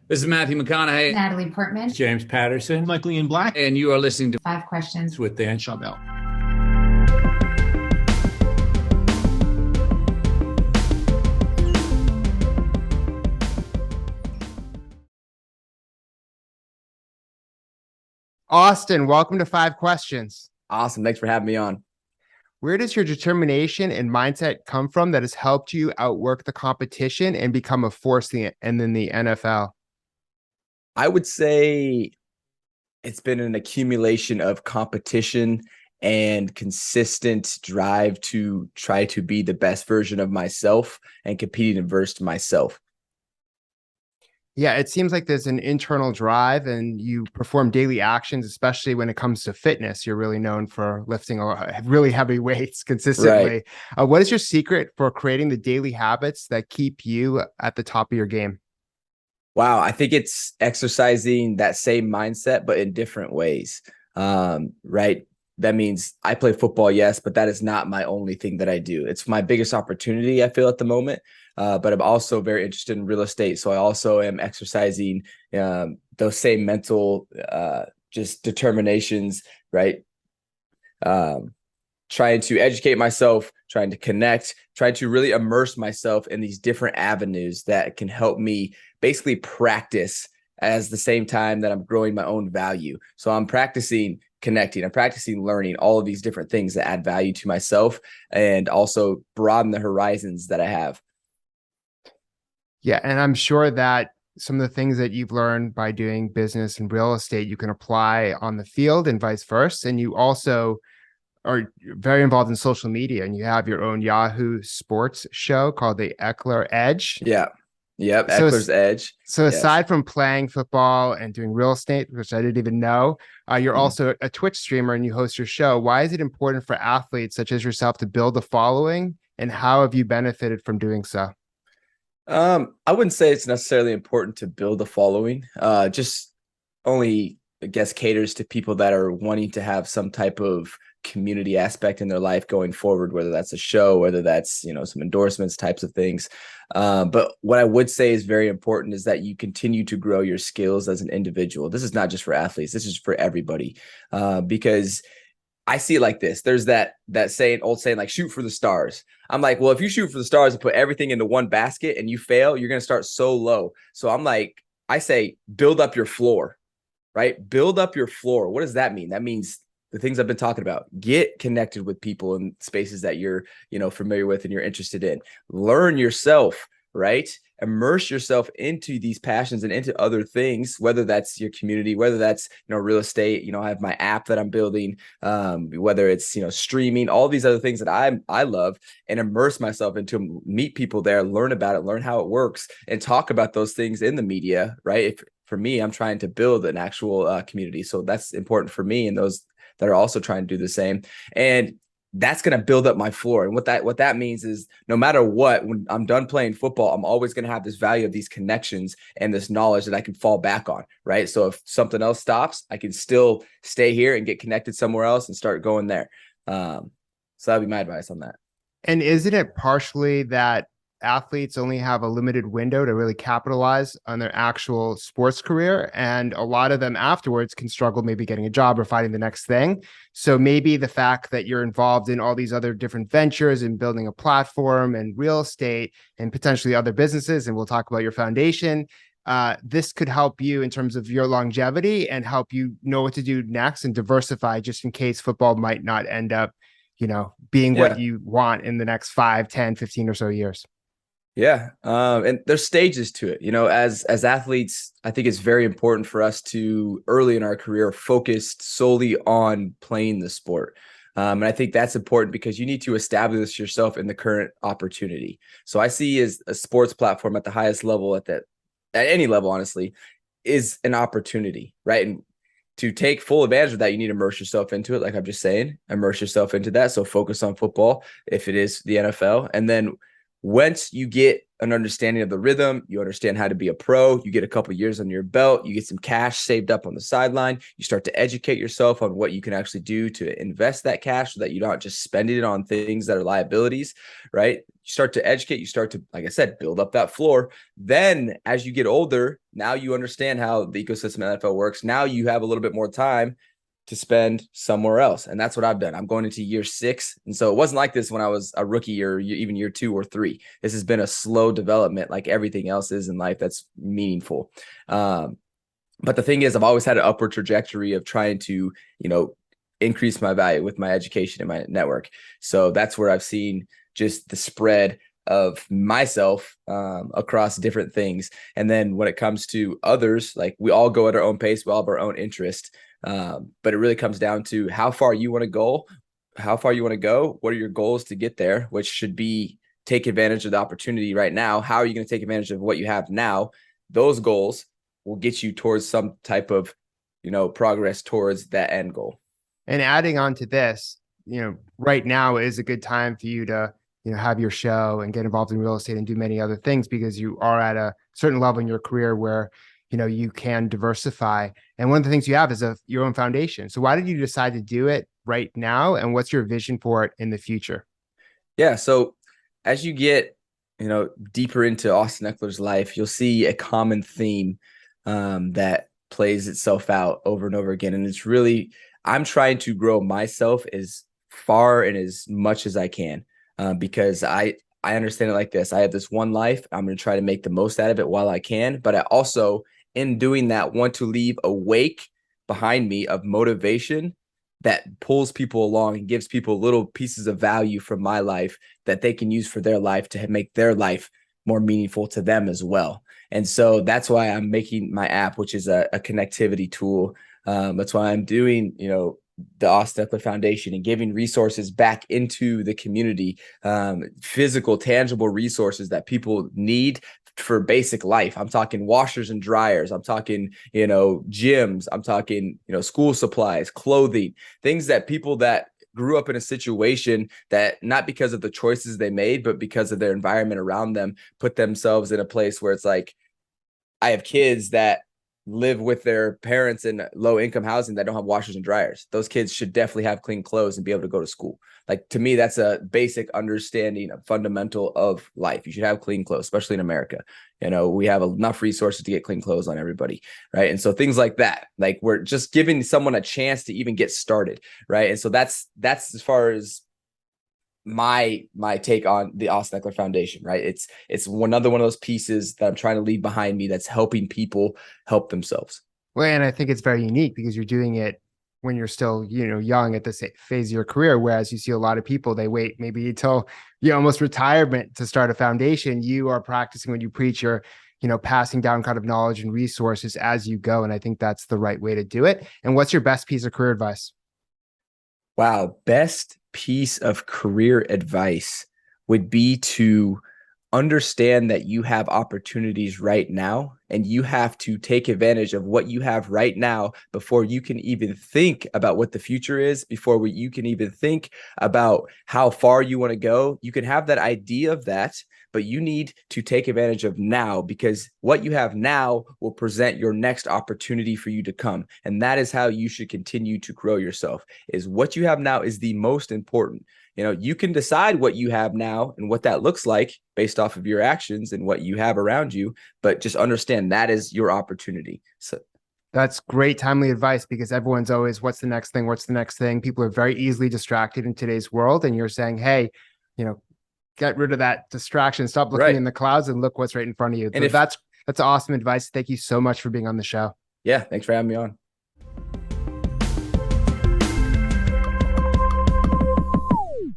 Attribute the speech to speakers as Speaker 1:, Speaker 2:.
Speaker 1: This is Matthew McConaughey,
Speaker 2: Natalie Portman.
Speaker 3: James Patterson,
Speaker 4: Michael Ian Black,
Speaker 1: and you are listening to
Speaker 2: Five questions
Speaker 3: with Dan
Speaker 4: Chabelle.
Speaker 5: Austin, welcome to Five Questions.
Speaker 6: Awesome. Thanks for having me on.
Speaker 5: Where does your determination and mindset come from that has helped you outwork the competition and become a force in the NFL?
Speaker 6: I would say it's been an accumulation of competition and consistent drive to try to be the best version of myself and competing versus myself.
Speaker 5: Yeah, it seems like there's an internal drive and you perform daily actions, especially when it comes to fitness. You're really known for lifting really heavy weights consistently.
Speaker 6: Right.
Speaker 5: What is your secret for creating the daily habits that keep you at the top of your game?
Speaker 6: Wow. I think it's exercising that same mindset, but in different ways. Right. That means I play football, yes, but that is not my only thing that I do. It's my biggest opportunity, I feel, at the moment. But I'm also very interested in real estate. So I also am exercising those same mental just determinations, right? Trying to educate myself, trying to connect, trying to really immerse myself in these different avenues that can help me basically practice as the same time that I'm growing my own value. So I'm practicing connecting, I'm practicing learning all of these different things that add value to myself and also broaden the horizons that I have.
Speaker 5: Yeah, and I'm sure that some of the things that you've learned by doing business and real estate, you can apply on the field and vice versa. And you also are very involved in social media, and you have your own Yahoo Sports show called the Ekeler Edge.
Speaker 6: Yeah. Yep. Ekeler's Edge.
Speaker 5: So aside from playing football and doing real estate, which I didn't even know, you're also a Twitch streamer and you host your show. Why is it important for athletes such as yourself to build a following, and how have you benefited from doing so?
Speaker 6: I wouldn't say it's necessarily important to build a following. Just only, I guess, caters to people that are wanting to have some type of community aspect in their life going forward, whether that's a show, whether that's, some endorsements, types of things. But what I would say is very important is that you continue to grow your skills as an individual. This is not just for athletes. This is for everybody. Because I see it like this. There's that old saying, like, shoot for the stars. I'm like, well, if you shoot for the stars and put everything into one basket and you fail, you're going to start so low. So I say, build up your floor, right? Build up your floor. What does that mean? That means the things I've been talking about. Get connected with people in spaces that you're, familiar with and you're interested in. Learn yourself, right? Immerse yourself into these passions and into other things, whether that's your community, whether that's, real estate, I have my app that I'm building, whether it's, streaming, all these other things that I love, and immerse myself into, meet people there, learn about it, learn how it works, and talk about those things in the media, right? For me, I'm trying to build an actual community. So that's important for me and those that are also trying to do the same. And that's going to build up my floor. And what that means is no matter what, when I'm done playing football, I'm always going to have this value of these connections and this knowledge that I can fall back on, right? So if something else stops, I can still stay here and get connected somewhere else and start going there. So that'd be my advice on that.
Speaker 5: And isn't it partially that athletes only have a limited window to really capitalize on their actual sports career, and a lot of them afterwards can struggle maybe getting a job or finding the next thing? So maybe the fact that you're involved in all these other different ventures and building a platform and real estate and potentially other businesses, and we'll talk about your foundation, this could help you in terms of your longevity and help you know what to do next and diversify just in case football might not end up being what you want in the next 5, 10, 15 or so years.
Speaker 6: Yeah. And there's stages to it. As athletes, I think it's very important for us to early in our career focus solely on playing the sport. And I think that's important because you need to establish yourself in the current opportunity. So I see as a sports platform at the highest level at any level, honestly, is an opportunity, right? And to take full advantage of that, you need to immerse yourself into it. Like I'm just saying, immerse yourself into that. So focus on football if it is the NFL. And then once you get an understanding of the rhythm. You understand how to be a pro. You get a couple years on your belt. You get some cash saved up on the sideline. You start to educate yourself on what you can actually do to invest that cash so that you're not just spending it on things that are liabilities, right? You start to educate. You start to, like I said, build up that floor. Then as you get older, now you understand how the ecosystem of NFL works. Now you have a little bit more time to spend somewhere else. And that's what I've done. I'm going into year 6. And so it wasn't like this when I was a rookie or even year 2 or 3. This has been a slow development like everything else is in life that's meaningful. But the thing is, I've always had an upward trajectory of trying to, increase my value with my education and my network. So that's where I've seen just the spread of myself across different things. And then when it comes to others, like we all go at our own pace, we all have our own interest. But it really comes down to how far you want to go, what are your goals to get there, which should be take advantage of the opportunity right now. How are you going to take advantage of what you have now? Those goals will get you towards some type of, progress towards that end goal.
Speaker 5: And adding on to this, right now is a good time for you to, have your show and get involved in real estate and do many other things because you are at a certain level in your career where you can diversify. And one of the things you have is your own foundation. So why did you decide to do it right now? And what's your vision for it in the future?
Speaker 6: Yeah. So as you get, deeper into Austin Ekeler's life, you'll see a common theme that plays itself out over and over again. And it's really, I'm trying to grow myself as far and as much as I can because I understand it like this. I have this one life. I'm going to try to make the most out of it while I can. But I also, in doing that, want to leave a wake behind me of motivation that pulls people along and gives people little pieces of value from my life that they can use for their life to make their life more meaningful to them as well. And so that's why I'm making my app, which is a connectivity tool. That's why I'm doing, the Austin Ekeler Foundation and giving resources back into the community, physical, tangible resources that people need for basic life. I'm talking washers and dryers. I'm talking, gyms. I'm talking, school supplies, clothing, things that people that grew up in a situation that not because of the choices they made, but because of their environment around them, put themselves in a place where it's like, I have kids that live with their parents in low income housing that don't have washers and dryers. Those kids should definitely have clean clothes and be able to go to school. Like, to me, that's a basic understanding, a fundamental of life. You should have clean clothes, especially in America. We have enough resources to get clean clothes on everybody. Right. And so things like that, like we're just giving someone a chance to even get started. Right. And so that's as far as my take on the Austin Ekeler Foundation, right? It's another one of those pieces that I'm trying to leave behind me that's helping people help themselves.
Speaker 5: Well, and I think it's very unique because you're doing it when you're still, young at this phase of your career. Whereas you see a lot of people, they wait maybe until almost retirement to start a foundation. You are practicing when you preach, you're, passing down kind of knowledge and resources as you go. And I think that's the right way to do it. And what's your best piece of career advice?
Speaker 6: Wow. Best piece of career advice would be to understand that you have opportunities right now and you have to take advantage of what you have right now before you can even think about what the future is, before you can even think about how far you want to go. You can have that idea of that, but you need to take advantage of now, because what you have now will present your next opportunity for you to come. And that is how you should continue to grow yourself, is what you have now is the most important. You can decide what you have now and what that looks like based off of your actions and what you have around you, but just understand that is your opportunity. So
Speaker 5: that's great, timely advice, because everyone's always, what's the next thing? What's the next thing? People are very easily distracted in today's world. And you're saying, hey, get rid of that distraction. Stop looking in the clouds and look what's right in front of you. And that's awesome advice. Thank you so much for being on the show.
Speaker 6: Yeah. Thanks for having me on.